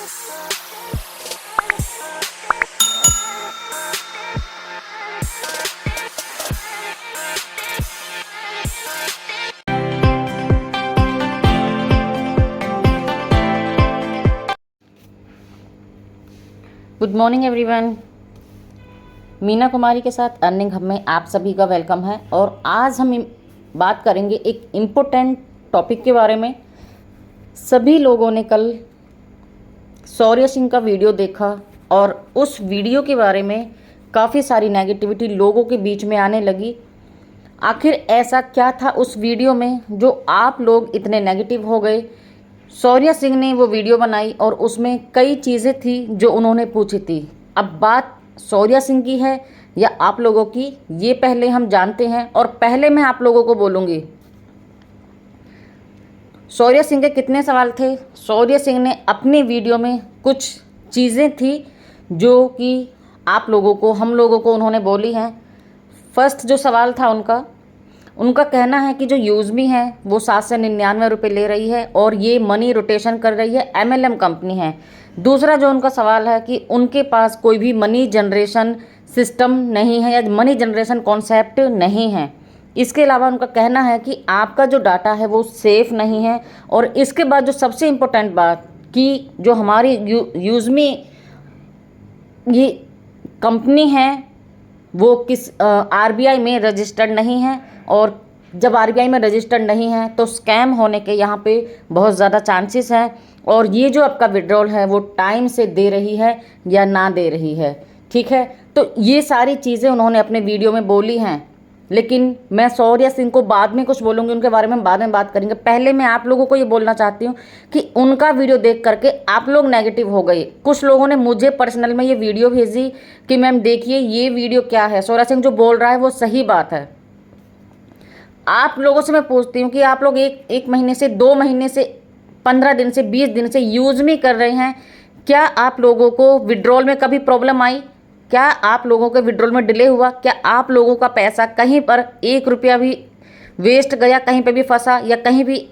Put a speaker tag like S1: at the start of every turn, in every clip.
S1: Good morning everyone. Meena Kumari के साथ earning hub में आप सभी का वेलकम है। और आज हम बात करेंगे एक इम्पोर्टेंट टॉपिक के बारे में। सभी लोगों ने कल शौर्य सिंह का वीडियो देखा और उस वीडियो के बारे में काफ़ी सारी नेगेटिविटी लोगों के बीच में आने लगी। आखिर ऐसा क्या था उस वीडियो में जो आप लोग इतने नेगेटिव हो गए। शौर्य सिंह ने वो वीडियो बनाई और उसमें कई चीज़ें थी जो उन्होंने पूछी थी। अब बात शौर्य सिंह की है या आप लोगों की, ये पहले हम जानते हैं। और पहले मैं आप लोगों को बोलूँगी शौर्य सिंह के कितने सवाल थे। शौर्य सिंह ने अपनी वीडियो में कुछ चीज़ें थी जो कि आप लोगों को, हम लोगों को उन्होंने बोली हैं। फर्स्ट जो सवाल था उनका कहना है कि जो यूज़मी है वो 799 रुपये ले रही है और ये मनी रोटेशन कर रही है, MLM कंपनी है। दूसरा जो उनका सवाल है कि उनके पास कोई भी मनी जनरेशन सिस्टम नहीं है या मनी जनरेशन कॉन्सेप्ट नहीं है। इसके अलावा उनका कहना है कि आपका जो डाटा है वो सेफ़ नहीं है। और इसके बाद जो सबसे इम्पोर्टेंट बात कि जो हमारी यूज़मी ये कंपनी है वो किस RBI में रजिस्टर्ड नहीं है। और जब RBI में रजिस्टर्ड नहीं है तो स्कैम होने के यहाँ पे बहुत ज़्यादा चांसेस हैं। और ये जो आपका विड्रॉल है वो टाइम से दे रही है या ना दे रही है, ठीक है। तो ये सारी चीज़ें उन्होंने अपने वीडियो में बोली हैं। लेकिन मैं शौर्य सिंह को बाद में कुछ बोलूँगी, उनके बारे में बाद में बात करेंगे। पहले मैं आप लोगों को ये बोलना चाहती हूँ कि उनका वीडियो देख करके आप लोग नेगेटिव हो गए। कुछ लोगों ने मुझे पर्सनल में ये वीडियो भेजी कि मैम देखिए ये वीडियो क्या है, शौर्य सिंह जो बोल रहा है वो सही बात है। आप लोगों से मैं पूछती हूँ कि आप लोग एक महीने से, 2 महीने से, 15 दिन से, 20 दिन से यूज़ में कर रहे हैं। क्या आप लोगों को विड्रॉल में कभी प्रॉब्लम आई? क्या आप लोगों के विड्रॉल में डिले हुआ? क्या आप लोगों का पैसा कहीं पर 1 रुपया भी वेस्ट गया, कहीं पे भी फंसा, या कहीं भी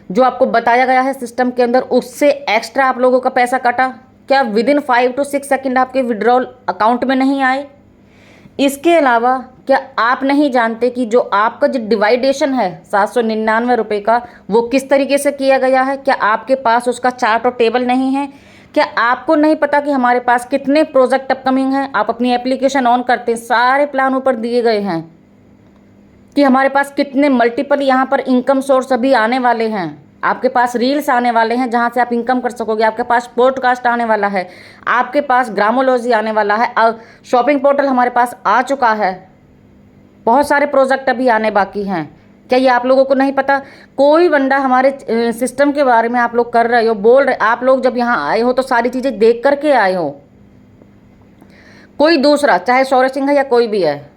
S1: जो आपको बताया गया है सिस्टम के अंदर उससे एक्स्ट्रा आप लोगों का पैसा कटा? क्या विदिन 5 to 6 सेकेंड आपके विड्रॉल अकाउंट में नहीं आए? इसके अलावा क्या आप नहीं जानते कि जो आपका जो डिवाइडेशन है 799 रुपये का वो किस तरीके से किया गया है? क्या आपके पास उसका चार्ट और टेबल नहीं है? क्या आपको नहीं पता कि हमारे पास कितने प्रोजेक्ट अपकमिंग हैं? आप अपनी एप्लीकेशन ऑन करते हैं, सारे प्लान ऊपर दिए गए हैं कि हमारे पास कितने मल्टीपल यहाँ पर इनकम सोर्स अभी आने वाले हैं। आपके पास रील्स आने वाले हैं जहाँ से आप इनकम कर सकोगे। आपके पास पॉडकास्ट आने वाला है, आपके पास ग्रामोलॉजी आने वाला है, शॉपिंग पोर्टल हमारे पास आ चुका है, बहुत सारे प्रोजेक्ट अभी आने बाकी हैं। क्या ये आप लोगों को नहीं पता? कोई बंदा हमारे सिस्टम के बारे में आप लोग कर रहे हो, बोल रहे, आप लोग जब यहाँ आए हो तो सारी चीज़ें देख करके आए हो। कोई दूसरा, चाहे शौर्य सिंह है या कोई भी है,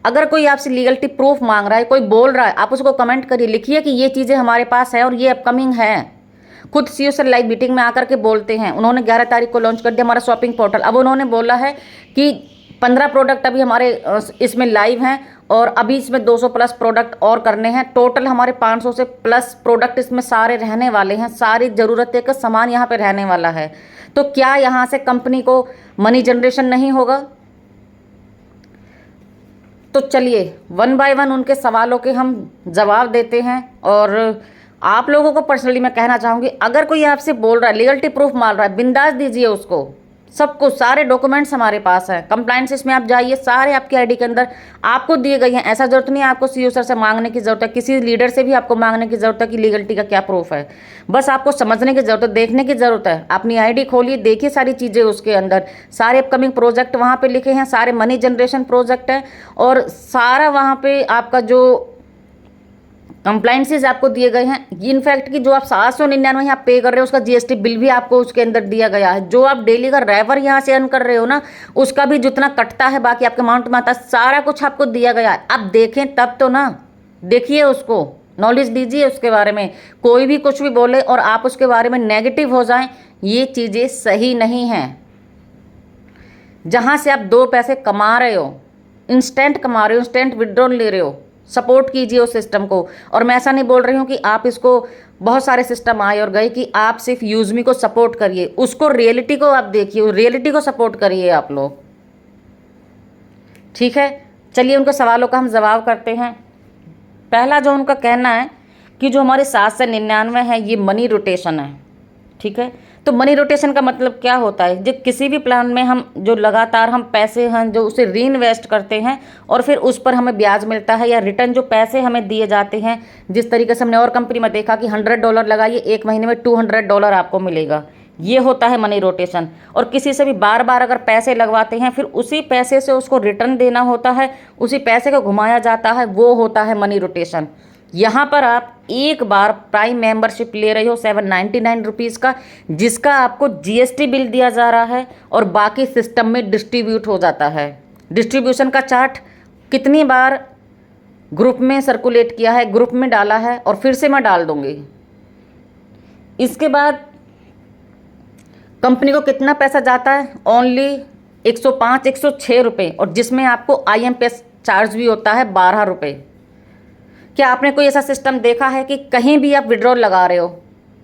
S1: अगर कोई आपसे लीगलिटी प्रूफ मांग रहा है, कोई बोल रहा है, आप उसको कमेंट करिए, लिखिए कि ये चीज़ें हमारे पास है और ये अपकमिंग है। खुद CEO सर लाइव मीटिंग में आकर के बोलते हैं। उन्होंने 11 तारीख को लॉन्च कर दिया हमारा शॉपिंग पोर्टल। अब उन्होंने बोला है कि 15 प्रोडक्ट अभी हमारे इसमें लाइव हैं और अभी इसमें 200 प्लस प्रोडक्ट और करने हैं। टोटल हमारे 500 से प्लस प्रोडक्ट इसमें सारे रहने वाले हैं। सारी ज़रूरत का सामान यहाँ पे रहने वाला है। तो क्या यहाँ से कंपनी को मनी जनरेशन नहीं होगा? तो चलिए 1 बाय 1 उनके सवालों के हम जवाब देते हैं। और आप लोगों को पर्सनली मैं कहना चाहूँगी, अगर कोई आपसे बोल रहा है, लीगलिटी प्रूफ मार रहा है, बिंदास दीजिए उसको। सब कुछ, सारे डॉक्यूमेंट्स हमारे पास हैं। कंप्लायंसेस में आप जाइए, सारे आपके आईडी के अंदर आपको दिए गए हैं। ऐसा जरूरत नहीं है आपको CEO सर से मांगने की ज़रूरत है, किसी लीडर से भी आपको मांगने की ज़रूरत है कि लीगलिटी का क्या प्रूफ है। बस आपको समझने की ज़रूरत है, देखने की ज़रूरत है। अपनी आईडी खोलिए, देखिए सारी चीज़ें उसके अंदर, सारे अपकमिंग प्रोजेक्ट वहाँ पर लिखे हैं, सारे मनी जनरेशन प्रोजेक्ट हैं और सारा वहाँ पर आपका जो कंप्लाइंसेज आपको दिए गए हैं। इनफैक्ट कि जो आप 799 यहाँ पे कर रहे हो उसका GST बिल भी आपको उसके अंदर दिया गया है। जो आप डेली का रेफर यहाँ से अर्न कर रहे हो ना, उसका भी जितना कटता है बाकी आपके अमाउंट में आता है, सारा कुछ आपको दिया गया है। आप देखें तब तो ना, देखिए उसको, नॉलेज दीजिए उसके बारे में। कोई भी कुछ भी बोले और आप उसके बारे में नेगेटिव हो जाएं, ये चीज़ें सही नहीं हैं। जहाँ से आप 2 पैसे कमा रहे हो, इंस्टेंट कमा रहे हो, इंस्टेंट विड्रॉल ले रहे हो, सपोर्ट कीजिए उस सिस्टम को। और मैं ऐसा नहीं बोल रही हूँ कि आप इसको बहुत सारे सिस्टम आए और गए, कि आप सिर्फ यूज़मी को सपोर्ट करिए, उसको रियलिटी को आप देखिए, रियलिटी को सपोर्ट करिए आप लोग। ठीक है, चलिए उनके सवालों का हम जवाब करते हैं। पहला जो उनका कहना है कि जो हमारे 799 है ये मनी रोटेशन है। ठीक है, तो मनी रोटेशन का मतलब क्या होता है? जब किसी भी प्लान में हम जो लगातार हम पैसे हैं जो उसे री इन्वेस्ट करते हैं और फिर उस पर हमें ब्याज मिलता है या रिटर्न जो पैसे हमें दिए जाते हैं, जिस तरीके से हमने और कंपनी में देखा कि $100 लगाइए, एक महीने में $200 आपको मिलेगा, ये होता है मनी रोटेशन। और किसी से भी बार बार अगर पैसे लगवाते हैं फिर उसी पैसे से उसको रिटर्न देना होता है, उसी पैसे को घुमाया जाता है, वो होता है मनी रोटेशन। यहाँ पर आप एक बार प्राइम मेंबरशिप ले रहे हो 799 रुपीज़ का, जिसका आपको GST बिल दिया जा रहा है और बाकी सिस्टम में डिस्ट्रीब्यूट हो जाता है। डिस्ट्रीब्यूशन का चार्ट कितनी बार ग्रुप में सर्कुलेट किया है, ग्रुप में डाला है, और फिर से मैं डाल दूंगी। इसके बाद कंपनी को कितना पैसा जाता है? ओनली 105-106 रुपये, और जिसमें आपको IMPS चार्ज भी होता है 12 रुपये। क्या आपने कोई ऐसा सिस्टम देखा है कि कहीं भी आप विड्रॉल लगा रहे हो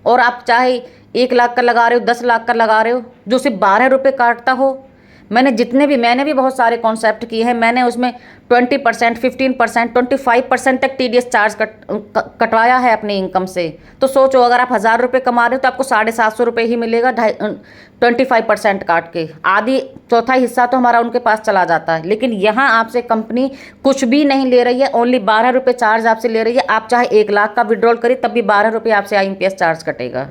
S1: और आप चाहे 1 लाख का लगा रहे हो, 10 लाख का लगा रहे हो, जो सिर्फ 12 रुपये काटता हो? मैंने भी बहुत सारे कॉन्सेप्ट किए हैं, मैंने उसमें 20%, 15%, 25% तक TDS चार्ज कटवाया है अपनी इनकम से। तो सोचो, अगर आप 1000 रुपये कमा रहे हो तो आपको 750 रुपये ही मिलेगा 25% काट के, आधी चौथा हिस्सा तो हमारा उनके पास चला जाता है। लेकिन यहाँ आपसे कंपनी कुछ भी नहीं ले रही है, ओनली 12 रुपये चार्ज आपसे ले रही है। आप चाहे 1 लाख का विड्रॉल करिए तब भी 12 रुपये आपसे IMPS चार्ज कटेगा।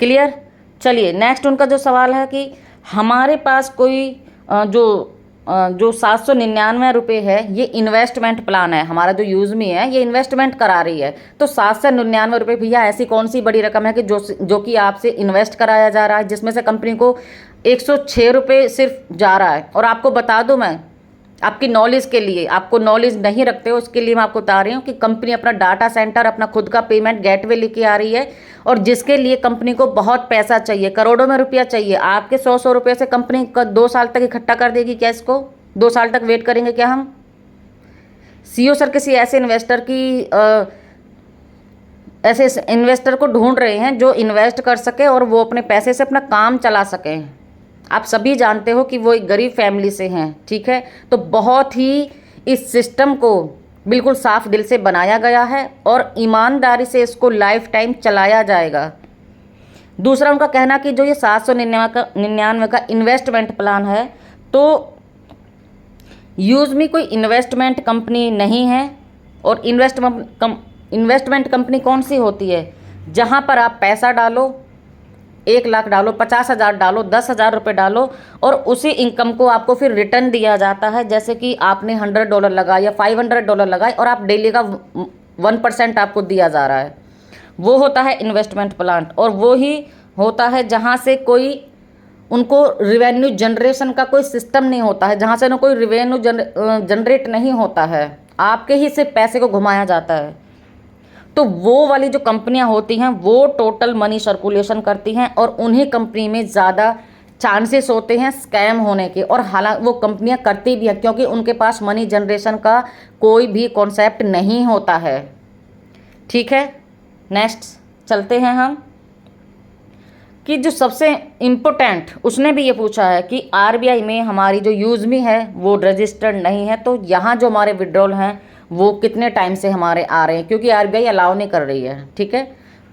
S1: क्लियर? चलिए नेक्स्ट उनका जो सवाल है कि हमारे पास कोई जो 799 रुपये है ये इन्वेस्टमेंट प्लान है, हमारा जो यूज़मी है ये इन्वेस्टमेंट करा रही है, तो 799 रुपये भैया ऐसी कौन सी बड़ी रकम है कि जो कि आपसे इन्वेस्ट कराया जा रहा है, जिसमें से कंपनी को 106 रुपये सिर्फ जा रहा है। और आपको बता दूं, मैं आपकी नॉलेज के लिए, आपको नॉलेज नहीं रखते हो उसके लिए मैं आपको बता रही हूँ कि कंपनी अपना डाटा सेंटर, अपना खुद का पेमेंट गेटवे लेके आ रही है, और जिसके लिए कंपनी को बहुत पैसा चाहिए, करोड़ों में रुपया चाहिए। आपके 100 रुपये से कंपनी 2 साल तक इकट्ठा कर देगी क्या? इसको 2 साल तक वेट करेंगे क्या हम? CEO सर किसी ऐसे इन्वेस्टर को ढूंढ रहे हैं जो इन्वेस्ट कर सके और वो अपने पैसे से अपना काम चला सकें। आप सभी जानते हो कि वो एक गरीब फैमिली से हैं। ठीक है, तो बहुत ही इस सिस्टम को बिल्कुल साफ दिल से बनाया गया है और ईमानदारी से इसको लाइफ टाइम चलाया जाएगा। दूसरा उनका कहना कि जो ये 799 का इन्वेस्टमेंट प्लान है, तो यूज़मी कोई इन्वेस्टमेंट कंपनी नहीं है। और इन्वेस्टमेंट कंपनी कौन सी होती है? जहाँ पर आप पैसा डालो, 1 लाख डालो, 50,000 डालो, 10,000 रुपये डालो, और उसी इनकम को आपको फिर रिटर्न दिया जाता है। जैसे कि आपने $100 लगाया या $500 लगाए और आप डेली का 1% आपको दिया जा रहा है, वो होता है इन्वेस्टमेंट प्लान। और वो ही होता है जहाँ से कोई उनको रिवेन्यू जनरेशन का कोई सिस्टम नहीं होता है, जहाँ से ना कोई रिवेन्यू जनरेट नहीं होता है, आपके ही सिर्फ पैसे को घुमाया जाता है। तो वो वाली जो कंपनियां होती हैं वो टोटल मनी सर्कुलेशन करती हैं और उन्हीं कंपनी में ज़्यादा चांसेस होते हैं स्कैम होने के। और हालांकि वो कंपनियां करती भी हैं क्योंकि उनके पास मनी जनरेशन का कोई भी कॉन्सेप्ट नहीं होता है। ठीक है, नेक्स्ट चलते हैं हम कि जो सबसे इम्पोर्टेंट उसने भी ये पूछा है कि RBI में हमारी जो यूज़मी है वो रजिस्टर्ड नहीं है, तो यहाँ जो हमारे विड्रॉल हैं वो कितने टाइम से हमारे आ रहे हैं, क्योंकि RBI अलाउ नहीं कर रही है। ठीक है,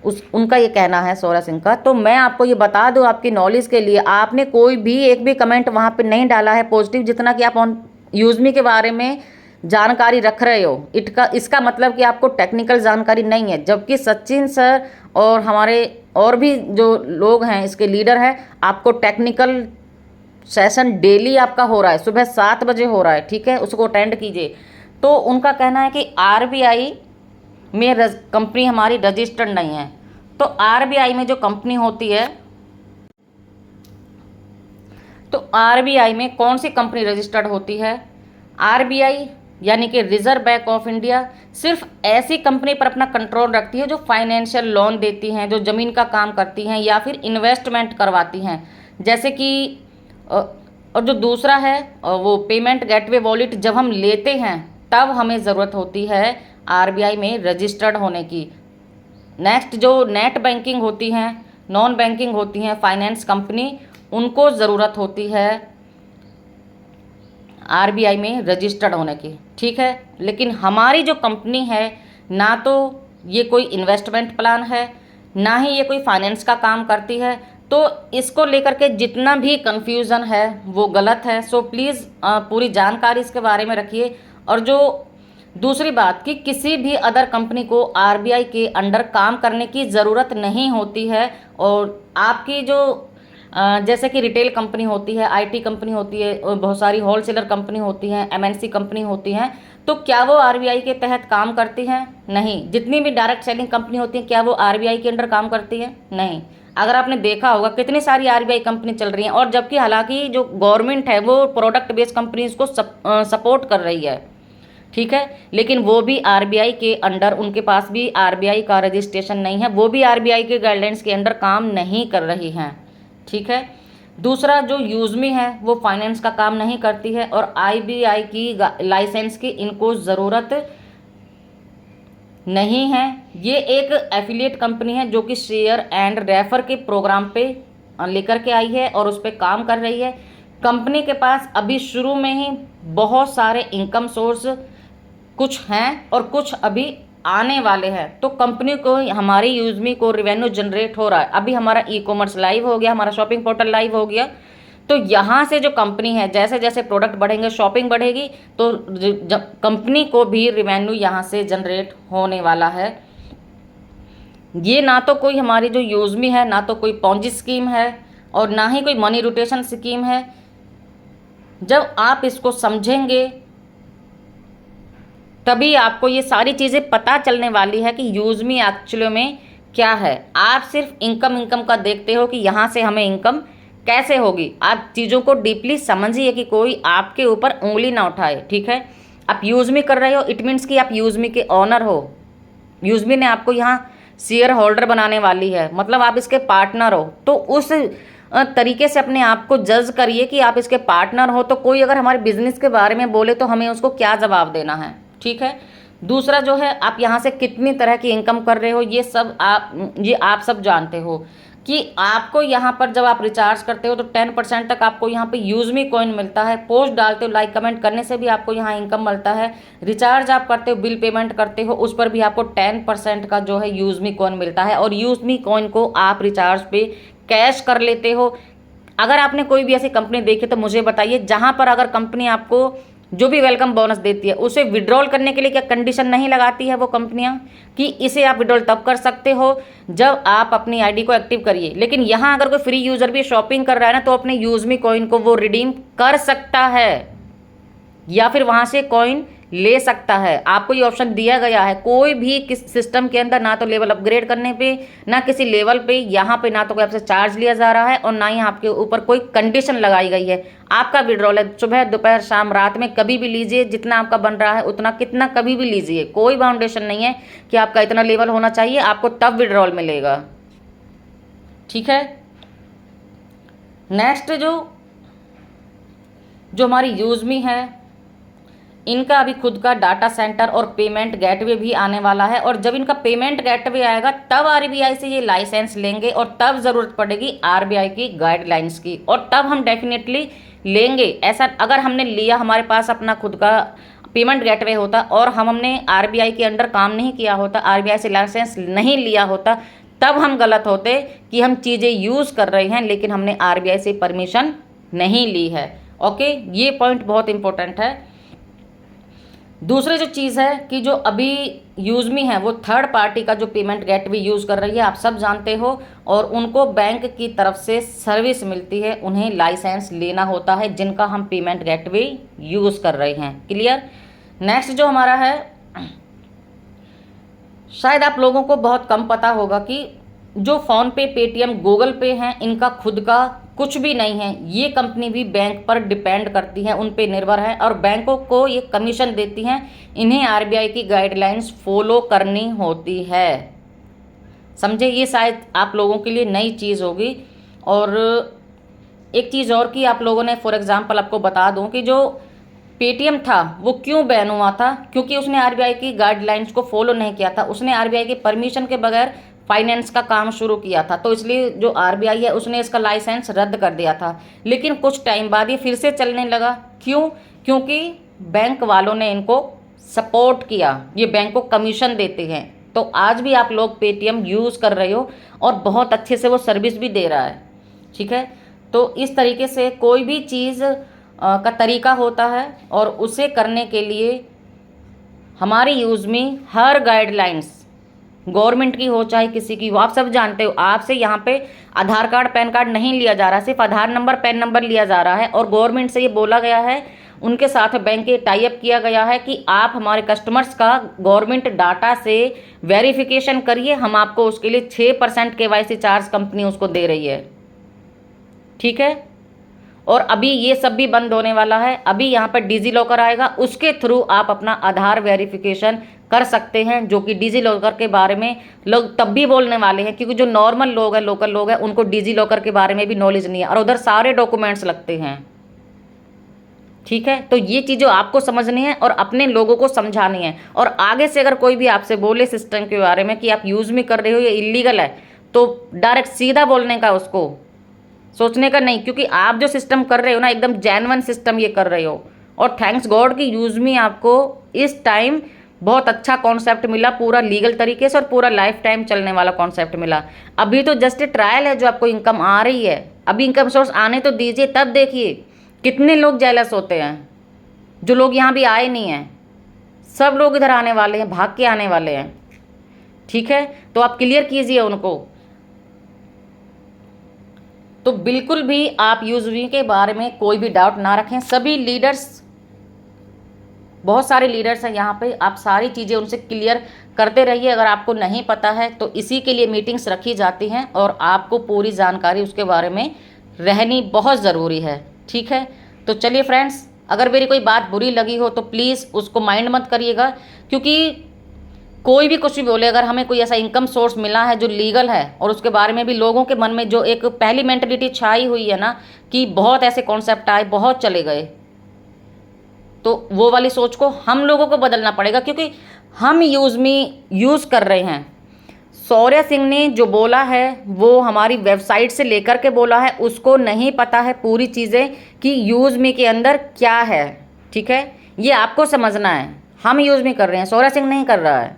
S1: उनका ये कहना है सौरा सिंह का। तो मैं आपको ये बता दूं आपकी नॉलेज के लिए, आपने कोई भी एक भी कमेंट वहाँ पे नहीं डाला है पॉजिटिव, जितना कि आप यूज़मी के बारे में जानकारी रख रहे हो। इसका मतलब कि आपको टेक्निकल जानकारी नहीं है, जबकि सचिन सर और हमारे और भी जो लोग हैं इसके लीडर हैं, आपको टेक्निकल सेशन डेली आपका हो रहा है, सुबह 7 बजे हो रहा है। ठीक है, उसको अटेंड कीजिए। तो उनका कहना है कि RBI में कंपनी हमारी रजिस्टर्ड नहीं है। तो RBI में जो कंपनी होती है, तो RBI में कौन सी कंपनी रजिस्टर्ड होती है? RBI यानी कि रिजर्व बैंक ऑफ इंडिया सिर्फ ऐसी कंपनी पर अपना कंट्रोल रखती है जो फाइनेंशियल लोन देती हैं, जो ज़मीन का काम करती हैं या फिर इन्वेस्टमेंट करवाती हैं। जैसे कि और जो दूसरा है वो पेमेंट गेटवे वॉलेट जब हम लेते हैं तब हमें ज़रूरत होती है आरबीआई में रजिस्टर्ड होने की। नेक्स्ट जो नेट बैंकिंग होती हैं, नॉन बैंकिंग होती हैं, फाइनेंस कंपनी, उनको ज़रूरत होती है आरबीआई में रजिस्टर्ड होने की, ठीक है। लेकिन हमारी जो कंपनी है, ना तो ये कोई इन्वेस्टमेंट प्लान है, ना ही ये कोई फाइनेंस का काम करती है, तो इसको लेकर के जितना भी कंफ्यूजन है वो गलत है। सो प्लीज़ पूरी जानकारी इसके बारे में रखिए। और जो दूसरी बात कि किसी भी अदर कंपनी को आरबीआई के अंडर काम करने की ज़रूरत नहीं होती है। और आपकी जो जैसे कि रिटेल कंपनी होती है, आईटी कंपनी होती है, और बहुत सारी होलसेलर कंपनी होती हैं, एमएनसी कंपनी होती हैं, तो क्या वो आरबीआई के तहत काम करती हैं? नहीं। जितनी भी डायरेक्ट सेलिंग कंपनी होती हैं, क्या वो आरबीआई के अंडर काम करती हैं? नहीं। अगर आपने देखा होगा कितनी सारी आरबीआई कंपनी चल रही हैं, और जबकि हालांकि जो गवर्नमेंट है वो प्रोडक्ट बेस्ड कंपनीज को सपोर्ट कर रही है, ठीक है, लेकिन वो भी आरबीआई के अंडर, उनके पास भी आरबीआई का रजिस्ट्रेशन नहीं है, वो भी आरबीआई के गाइडलाइंस के अंडर काम नहीं कर रही हैं, ठीक है। दूसरा जो यूज़मी है वो फाइनेंस का काम नहीं करती है, और आरबीआई की लाइसेंस की इनको ज़रूरत नहीं है। ये एक एफिलिएट कंपनी है जो कि शेयर एंड रेफर के प्रोग्राम पे लेकर के आई है और उस पर काम कर रही है। कंपनी के पास अभी शुरू में ही बहुत सारे इनकम सोर्स कुछ हैं और कुछ अभी आने वाले हैं, तो कंपनी को, हमारी यूज़मी को रेवेन्यू जनरेट हो रहा है। अभी हमारा ई कॉमर्स लाइव हो गया, हमारा शॉपिंग पोर्टल लाइव हो गया, तो यहाँ से जो कंपनी है, जैसे जैसे प्रोडक्ट बढ़ेंगे, शॉपिंग बढ़ेगी, तो कंपनी को भी रेवेन्यू यहाँ से जनरेट होने वाला है। ये ना तो कोई हमारी जो यूज़मी है, ना तो कोई पॉन्जी स्कीम है, और ना ही कोई मनी रोटेशन स्कीम है। जब आप इसको समझेंगे तभी आपको ये सारी चीज़ें पता चलने वाली है कि यूज़मी एक्चुअली में क्या है। आप सिर्फ इनकम का देखते हो कि यहाँ से हमें इनकम कैसे होगी। आप चीज़ों को डीपली समझिए कि कोई आपके ऊपर उंगली ना उठाए, ठीक है। आप यूज़मी कर रहे हो, इट मीन्स कि आप यूज़मी के ऑनर हो। यूज़मी ने आपको यहाँ शेयर होल्डर बनाने वाली है, मतलब आप इसके पार्टनर हो। तो उस तरीके से अपने आप को जज करिए कि आप इसके पार्टनर हो, तो कोई अगर हमारे बिजनेस के बारे में बोले तो हमें उसको क्या जवाब देना है, ठीक है। दूसरा जो है, आप यहाँ से कितनी तरह की इनकम कर रहे हो, ये आप सब जानते हो कि आपको यहाँ पर जब आप रिचार्ज करते हो तो 10% तक आपको यहाँ पे यूज़मी कॉइन मिलता है। पोस्ट डालते हो, लाइक कमेंट करने से भी आपको यहाँ इनकम मिलता है। रिचार्ज आप करते हो, बिल पेमेंट करते हो, उस पर भी आपको 10% का जो है यूज़मी कॉइन मिलता है। और यूज़मी कॉइन को आप रिचार्ज पे कैश कर लेते हो। अगर आपने कोई भी ऐसी कंपनी देखी तो मुझे बताइए, जहाँ पर अगर कंपनी आपको जो भी वेलकम बोनस देती है उसे विड्रॉल करने के लिए क्या कंडीशन नहीं लगाती है वो कंपनियां, कि इसे आप विड्रॉल तब कर सकते हो जब आप अपनी आईडी को एक्टिव करिए। लेकिन यहाँ अगर कोई फ्री यूज़र भी शॉपिंग कर रहा है ना, तो अपने यूज़मी कॉइन को वो रिडीम कर सकता है या फिर वहाँ से कॉइन ले सकता है। आपको ये ऑप्शन दिया गया है। कोई भी किस सिस्टम के अंदर ना तो लेवल अपग्रेड करने पे, ना किसी लेवल पे, यहाँ पे ना तो कोई आपसे चार्ज लिया जा रहा है, और ना ही आपके ऊपर कोई कंडीशन लगाई गई है। आपका विड्रॉल है, सुबह दोपहर शाम रात में कभी भी लीजिए, जितना आपका बन रहा है उतना, कितना कभी भी लीजिए। कोई बाउंडेशन नहीं है कि आपका इतना लेवल होना चाहिए, आपको तब विड्रॉल मिलेगा, ठीक है। नेक्स्ट जो हमारी यूज़मी है, इनका अभी खुद का डाटा सेंटर और पेमेंट गेटवे भी आने वाला है। और जब इनका पेमेंट गेटवे आएगा तब आरबीआई से ये लाइसेंस लेंगे, और तब ज़रूरत पड़ेगी आरबीआई की गाइडलाइंस की, और तब हम डेफिनेटली लेंगे। ऐसा अगर हमने लिया, हमारे पास अपना खुद का पेमेंट गेटवे होता और हमने आरबीआई के अंडर काम नहीं किया होता, आरबीआई से लाइसेंस नहीं लिया होता, तब हम गलत होते कि हम चीज़ें यूज़ कर रहे हैं लेकिन हमने आरबीआई से परमिशन नहीं ली है। ओके, ये पॉइंट बहुत इंपॉर्टेंट है। दूसरी जो चीज़ है कि जो अभी यूज़मी है वो थर्ड पार्टी का जो पेमेंट गेटवे यूज़ कर रही है, आप सब जानते हो, और उनको बैंक की तरफ से सर्विस मिलती है, उन्हें लाइसेंस लेना होता है जिनका हम पेमेंट गेटवे यूज़ कर रहे हैं। क्लियर। नेक्स्ट जो हमारा है, शायद आप लोगों को बहुत कम पता होगा कि जो फ़ोनपे, पेटीएम, गूगल पे हैं, इनका खुद का कुछ भी नहीं है। ये कंपनी भी बैंक पर डिपेंड करती है, उन पे निर्भर है, और बैंकों को ये कमीशन देती हैं। इन्हें आरबीआई की गाइडलाइंस फॉलो करनी होती है। समझे, ये शायद आप लोगों के लिए नई चीज़ होगी। और एक चीज़ और कि आप लोगों ने, फॉर एग्जांपल आपको बता दूं कि जो पेटीएम था वो क्यों बैन हुआ था? क्योंकि उसने आरबीआई की गाइडलाइंस को फॉलो नहीं किया था, उसने आरबीआई के परमिशन के बगैर फाइनेंस का काम शुरू किया था, तो इसलिए जो आरबीआई है उसने इसका लाइसेंस रद्द कर दिया था। लेकिन कुछ टाइम बाद ये फिर से चलने लगा। क्यों? क्योंकि बैंक वालों ने इनको सपोर्ट किया, ये बैंक को कमीशन देते हैं। तो आज भी आप लोग पेटीएम यूज़ कर रहे हो और बहुत अच्छे से वो सर्विस भी दे रहा है, ठीक है। तो इस तरीके से कोई भी चीज़ का तरीका होता है और उसे करने के लिए हमारी यूज़ में हर गाइडलाइंस गवर्नमेंट की हो चाहे किसी की हो, आप सब जानते हो, आपसे यहाँ पे आधार कार्ड पैन कार्ड नहीं लिया जा रहा, सिर्फ आधार नंबर पैन नंबर लिया जा रहा है। और गवर्नमेंट से ये बोला गया है, उनके साथ बैंक के टाई अप किया गया है कि आप हमारे कस्टमर्स का गवर्नमेंट डाटा से वेरिफिकेशन करिए, हम आपको उसके लिए 6% केवाईसी चार्ज कंपनी उसको दे रही है, ठीक है। और अभी ये सब भी बंद होने वाला है। अभी यहाँ पर डिजी लॉकर आएगा, उसके थ्रू आप अपना आधार वेरिफिकेशन कर सकते हैं, जो कि डिजी लॉकर के बारे में लोग तब भी बोलने वाले हैं, क्योंकि जो नॉर्मल लोग हैं, लोकल लोग हैं, उनको डिजी लॉकर के बारे में भी नॉलेज नहीं है और उधर सारे डॉक्यूमेंट्स लगते हैं, ठीक है। तो ये चीज़ें आपको समझनी है और अपने लोगों को समझानी है। और आगे से अगर कोई भी आपसे बोले सिस्टम के बारे में कि आप यूज़ भी कर रहे हो, ये इलीगल है, तो डायरेक्ट सीधा बोलने का, उसको सोचने का नहीं, क्योंकि आप जो सिस्टम कर रहे हो ना, एकदम जेन्युइन सिस्टम ये कर रहे हो। और थैंक्स गॉड कि यूज़ में आपको इस टाइम बहुत अच्छा कॉन्सेप्ट मिला, पूरा लीगल तरीके से और पूरा लाइफ टाइम चलने वाला कॉन्सेप्ट मिला। अभी तो जस्ट ट्रायल है, जो आपको इनकम आ रही है, अभी इनकम सोर्स आने तो दीजिए, तब देखिए कितने लोग जेलस होते हैं। जो लोग यहाँ भी आए नहीं हैं, सब लोग इधर आने वाले हैं, भाग के आने वाले हैं, ठीक है। तो आप क्लियर कीजिए उनको। तो बिल्कुल भी आप यूज़वी के बारे में कोई भी डाउट ना रखें। सभी लीडर्स, बहुत सारे लीडर्स हैं यहाँ पे, आप सारी चीज़ें उनसे क्लियर करते रहिए। अगर आपको नहीं पता है तो इसी के लिए मीटिंग्स रखी जाती हैं और आपको पूरी जानकारी उसके बारे में रहनी बहुत ज़रूरी है, ठीक है। तो चलिए फ्रेंड्स, अगर मेरी कोई बात बुरी लगी हो तो प्लीज़ उसको माइंड मत करिएगा, क्योंकि कोई भी कुछ भी बोले, अगर हमें कोई ऐसा इनकम सोर्स मिला है जो लीगल है और उसके बारे में भी लोगों के मन में जो एक पहली मेंटलिटी छाई हुई है ना, कि बहुत ऐसे कॉन्सेप्ट आए, बहुत चले गए, तो वो वाली सोच को हम लोगों को बदलना पड़ेगा, क्योंकि हम यूज़ कर रहे हैं। शौर्य सिंह ने जो बोला है वो हमारी वेबसाइट से लेकर के बोला है, उसको नहीं पता है पूरी चीज़ें कि यूज़ मी के अंदर क्या है, ठीक है। ये आपको समझना है, हम यूज़ मी कर रहे हैं, शौर्य सिंह नहीं कर रहा है।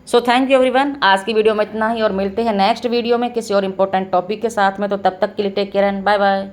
S1: सो थैंक यू एवरीवन, आज की वीडियो में इतना ही और मिलते हैं नेक्स्ट वीडियो में किसी और इम्पोर्टेंट टॉपिक के साथ में। तो तब तक के लिए take care and bye bye.